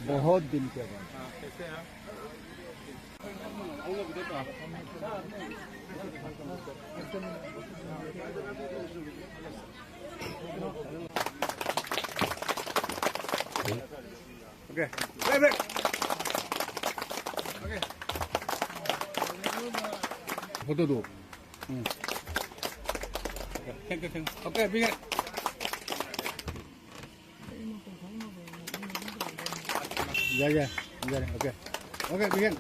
बहुत दिन के बाद Okay. Okay. Foto dulu. Thank you. Okay, begin. Yeah. Okay, begin.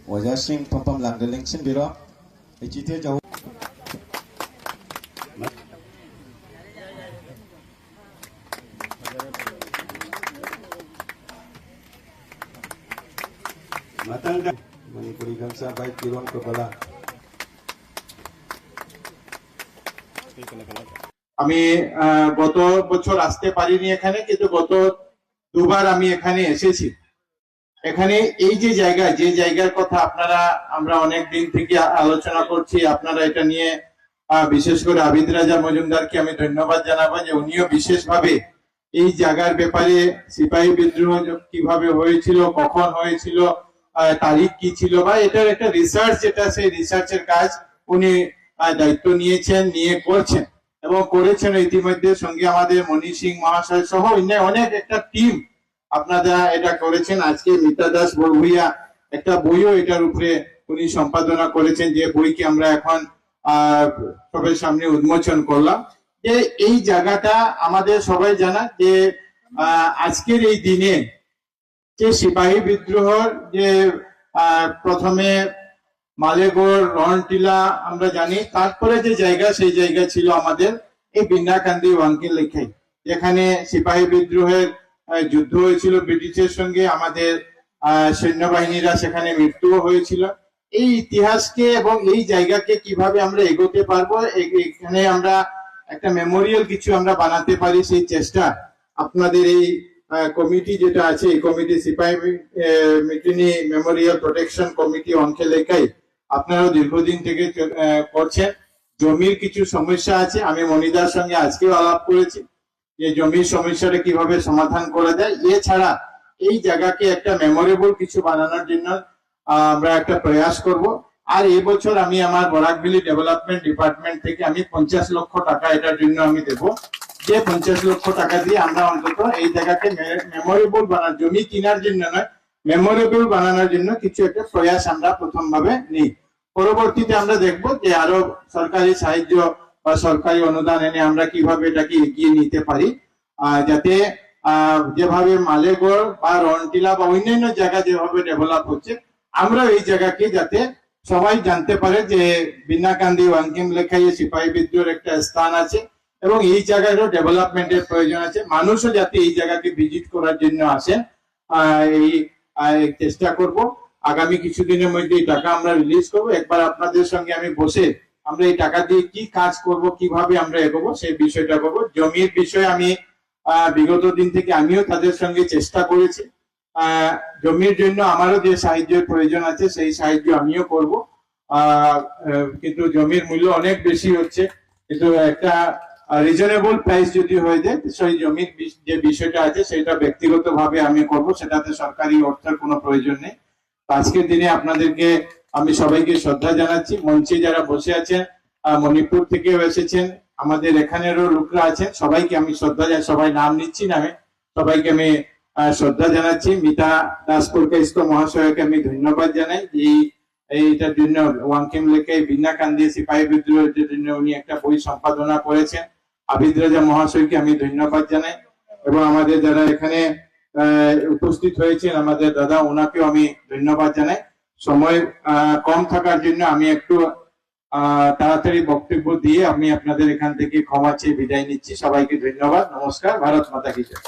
Wajasing pampam langgeling sendiri, ejitnya jauh. Matangga, Manipuri Gangsa baik Kiron Kepala. আমি গত বছর আসতে পারিনি এখানে, কিন্তু গত দুবার আমি এখানে এসেছি। এখানে এই যে জায়গার কথা আমরা অনেক দিন থেকে আলোচনা করছি, আপনারা এটা নিয়ে বিশেষ করে আবিদ রাজা মজুমদারকে আমি ধন্যবাদ জানাবো যে উনিও বিশেষভাবে এই জায়গার ব্যাপারে সিপাহী বিদ্রোহ কিভাবে হয়েছিল, কখন হয়েছিল, তারিখ কি ছিল, বা এটার একটা রিসার্চ, যেটা সেই রিসার্চের কাজ উনি দায়িত্ব নিয়ে করছেন এবং করেছেন ইতিমধ্যে। সঙ্গে আমাদের মণি সিং মহাশয় সহ অনেক একটা টিম আপনারা এটা করেছেন। আজকে মিতা দাস বড়ভুইয়া একটা বইও এটার উপরে উনি সম্পাদনা করেছেন, যে বইকে আমরা এখন সবার সামনে উন্মোচন করলাম। যে এই জায়গাটা আমাদের সবাই জানা যে আজকের এই দিনে যে সিপাহী বিদ্রোহর যে প্রথমে মালেগড়, রনটিলা আমরা জানি, তারপরে যে জায়গা সেই জায়গা ছিল আমাদের এই বিন্নাকান্দি ওয়াঙ্কিল লেখাই, যেখানে সিপাহী বিদ্রোহের যুদ্ধ হয়েছিল ব্রিটিশের সঙ্গে, আমাদের সৈন্যবাহিনীরা সেখানে মৃত্যুও হয়েছিল। এই ইতিহাসকে এবং এই জায়গাকে কিভাবে আমরা এগোতে পারবো, এখানে আমরা একটা মেমোরিয়াল কিছু আমরা বানাতে পারি, সেই চেষ্টা আপনাদের এই কমিটি যেটা আছে, এই কমিটি সিপাহী মিটিনি মেমোরিয়াল প্রোটেকশন কমিটি ওয়াঙ্কিল লেখাই আপনারাও দীর্ঘদিন থেকে করছেন। জমির কিছু সমস্যা আছে, আমি মনিদার সঙ্গে আজকেও আলাপ করেছি যে জমির সমস্যাটা কিভাবে সমাধান করা যায়। এছাড়া এই জায়গাকে একটা মেমোরেবল কিছু বানানোর জন্য আমরা একটা প্রয়াস করব। আর এই বছর আমি আমার বরাকভ্যালি ডেভেলপমেন্ট ডিপার্টমেন্ট থেকে আমি 50 লক্ষ টাকা এটার জন্য আমি দেব, যে 50 লক্ষ টাকা দিয়ে আমরা অন্তত এই জায়গাকে মেমোরেবল বানানোর, জমি কেনার জন্য নয়, মেমোরেবল বানানোর জন্য কিছু একটা প্রয়াস আমরা প্রথম ভাবে নিই। পরবর্তীতে আমরা দেখবো যে আরো সরকারি সাহায্য বা সরকারি অনুদান এনে আমরা কিভাবে এটাকে এগিয়ে নিতে পারি, যাতে যেভাবে মালেগড় বা রনটিলা বা অন্যান্য জায়গা যেভাবে ডেভেলপ হচ্ছে, আমরা এই জায়গাকে যাতে সবাই জানতে পারে যে বিন্নাকান্দি ওয়াঙ্কিম লেখায় সিপাহী বিদ্রোহের একটা স্থান আছে এবং এই জায়গারও ডেভেলপমেন্টের প্রয়োজন আছে। মানুষও যাতে এই জায়গাকে ভিজিট করার জন্য আসেন, এই চেষ্টা করব। আগামী কিছুদিনের মধ্যে এই টাকা আমরা রিলিজ করবো। একবার আপনাদের সঙ্গে আমি বসে আমরা এই টাকা দিয়ে কি কাজ করব, কিভাবে আমরা এগোবো, সেই বিষয়টা করবো। জমির বিষয়ে আমি বিগত দিন থেকে আমিও তাদের সঙ্গে চেষ্টা করেছি। জমির জন্য আমারও যে সাহায্যের প্রয়োজন আছে সেই সাহায্য আমিও করব, কিন্তু জমির মূল্য অনেক বেশি হচ্ছে। কিন্তু একটা রিজনেবল প্রাইস যদি হয়ে যায়, সেই জমির যে বিষয়টা আছে সেটা ব্যক্তিগতভাবে আমি করব, সেটাতে সরকারি অর্থের কোনো প্রয়োজন নেই। আজকের দিনে আপনাদেরকে আমি সবাইকে শ্রদ্ধা জানাচ্ছি। মঞ্চে যারা বসে আছেন, মণিপুর থেকেও এসেছেন, আমাদের এখানেরও লোকরা আছেন, সবাইকে আমি শ্রদ্ধা জানাই। সবাই নাম নিচ্ছি না, সবাইকে আমি শ্রদ্ধা জানাচ্ছি। মিতা দাস পুরকাইস্ত মহাশয়কে আমি ধন্যবাদ জানাই এইটার জন্য। ওয়াঙ্কিম লেখায় বিন্নাকান্দি সিপাহী বিদ্রোহের জন্য উনি একটা বই সম্পাদনা করেছেন। আবিদ রাজা মহাশয়কে আমি ধন্যবাদ জানাই এবং আমাদের যারা এখানে উপস্থিত হয়েছেন আমাদের দাদা, ওনাকেও আমি ধন্যবাদ জানাই। সময় কম থাকার জন্য আমি একটু তাড়াতাড়ি বক্তব্য দিয়ে আমি আপনাদের এখান থেকে ক্ষমা চেয়ে বিদায় নিচ্ছি। সবাইকে ধন্যবাদ, নমস্কার, ভারত মাতা কি জয়।